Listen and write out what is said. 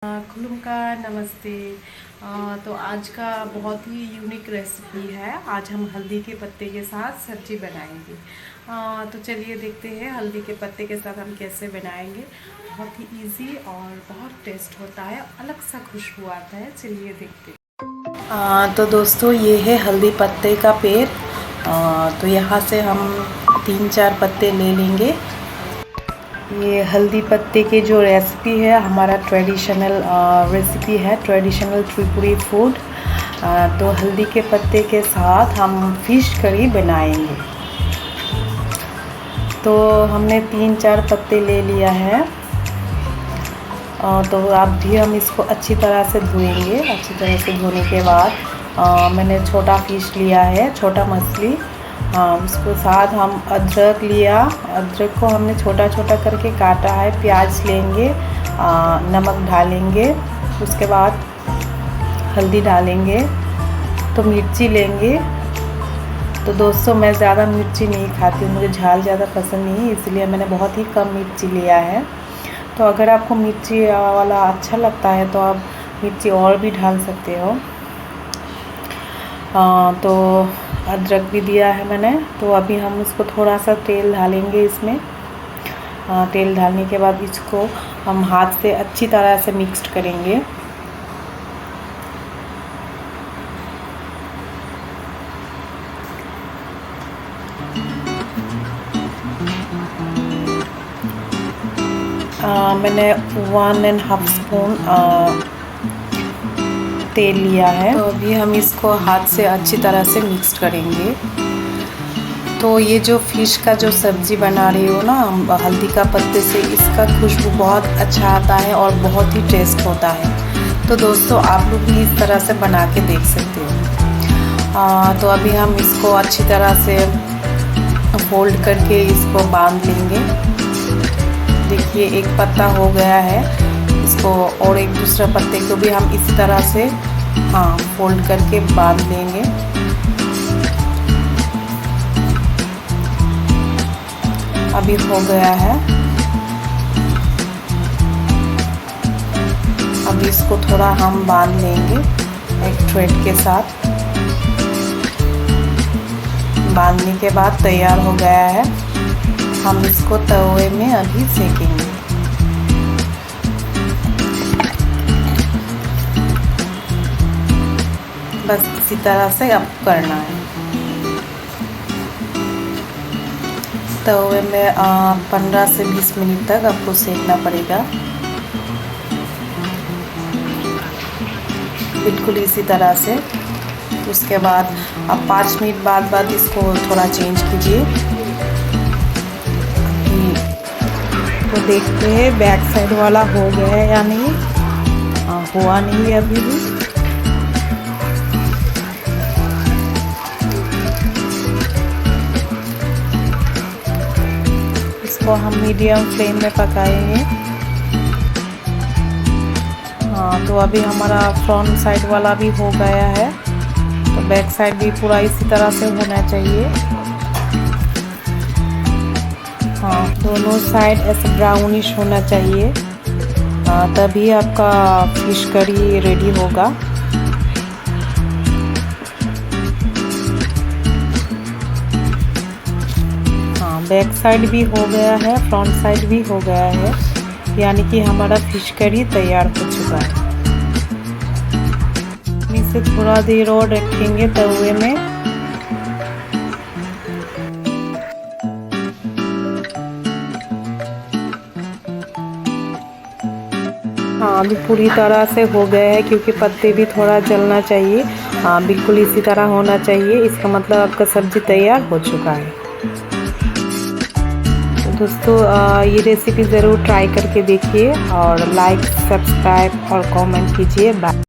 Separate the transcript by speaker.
Speaker 1: खुलुम का नमस्ते। तो आज का बहुत ही यूनिक रेसिपी है। आज हम हल्दी के पत्ते के साथ सब्जी बनाएंगे। तो चलिए देखते हैं हल्दी के पत्ते के साथ हम कैसे बनाएंगे। बहुत ही इजी और बहुत टेस्ट होता है, अलग सा खुशबू आता है। चलिए देखते हैं। तो दोस्तों ये है हल्दी पत्ते का पेड़। तो यहाँ से हम 3-4 पत्ते ले लेंगे। ये हल्दी पत्ते की जो रेसिपी है हमारा ट्रेडिशनल रेसिपी है, ट्रेडिशनल त्रिपुरी फूड। तो हल्दी के पत्ते के साथ हम फिश करी बनाएंगे। तो हमने 3-4 पत्ते ले लिया है। तो अब भी हम इसको अच्छी तरह से धोएंगे। अच्छी तरह से धोने के बाद मैंने छोटा फिश लिया है, छोटा मछली। उसको साथ हम अदरक लिया। अदरक को हमने छोटा छोटा करके काटा है। प्याज लेंगे, नमक डालेंगे, उसके बाद हल्दी डालेंगे। तो मिर्ची लेंगे। तो दोस्तों मैं ज़्यादा मिर्ची नहीं खाती हूँ, मुझे झाल ज़्यादा पसंद नहीं है, इसलिए मैंने बहुत ही कम मिर्ची लिया है। तो अगर आपको मिर्ची वाला अच्छा लगता है तो आप मिर्ची और भी डाल सकते हो। तो अदरक भी दिया है मैंने। तो अभी हम इसको थोड़ा सा तेल डालेंगे इसमें। तेल डालने के बाद इसको हम हाथ से अच्छी तरह से मिक्स करेंगे। मैंने 1.5 स्पून तेल लिया है। तो अभी हम इसको हाथ से अच्छी तरह से मिक्स करेंगे। तो ये जो फिश का जो सब्ज़ी बना रही हो ना हल्दी का पत्ते से, इसका खुशबू बहुत अच्छा आता है और बहुत ही टेस्ट होता है। तो दोस्तों आप लोग भी इस तरह से बना के देख सकते हो। तो अभी हम इसको अच्छी तरह से फोल्ड करके इसको बांध लेंगे। देखिए एक पत्ता हो गया है इसको, और एक दूसरा पत्ते को भी हम इस तरह से फोल्ड करके बांध लेंगे। अभी हो गया है। अब इसको थोड़ा हम बांध लेंगे एक थ्रेड के साथ। बांधने के बाद तैयार हो गया है। हम इसको तवे में अभी सेकेंगे। बस इसी तरह से आपको करना है। तवे में 15 से 20 मिनट तक आपको सेकना पड़ेगा। बिल्कुल इसी तरह से। उसके बाद आप 5 मिनट बाद इसको थोड़ा चेंज कीजिए। तो देखते हैं बैक साइड वाला हो गया है या नहीं। हुआ नहीं है अभी भी। इसको हम मीडियम फ्लेम में पकाएंगे। तो अभी हमारा फ्रंट साइड वाला भी हो गया है। तो बैक साइड भी पूरा इसी तरह से होना चाहिए। दोनों साइड ऐसे ब्राउनिश होना चाहिए, तभी आपका फिश करी रेडी होगा। बैक साइड भी हो गया है, फ्रंट साइड भी हो गया है, यानी कि हमारा फिश करी तैयार हो चुका है। इसे थोड़ा देर और रखेंगे तवे में। अभी पूरी तरह से हो गया है, क्योंकि पत्ते भी थोड़ा जलना चाहिए। बिल्कुल इसी तरह होना चाहिए। इसका मतलब आपका सब्जी तैयार हो चुका है। तो दोस्तों ये रेसिपी ज़रूर ट्राई करके देखिए और लाइक, सब्सक्राइब और कमेंट कीजिए। बाय।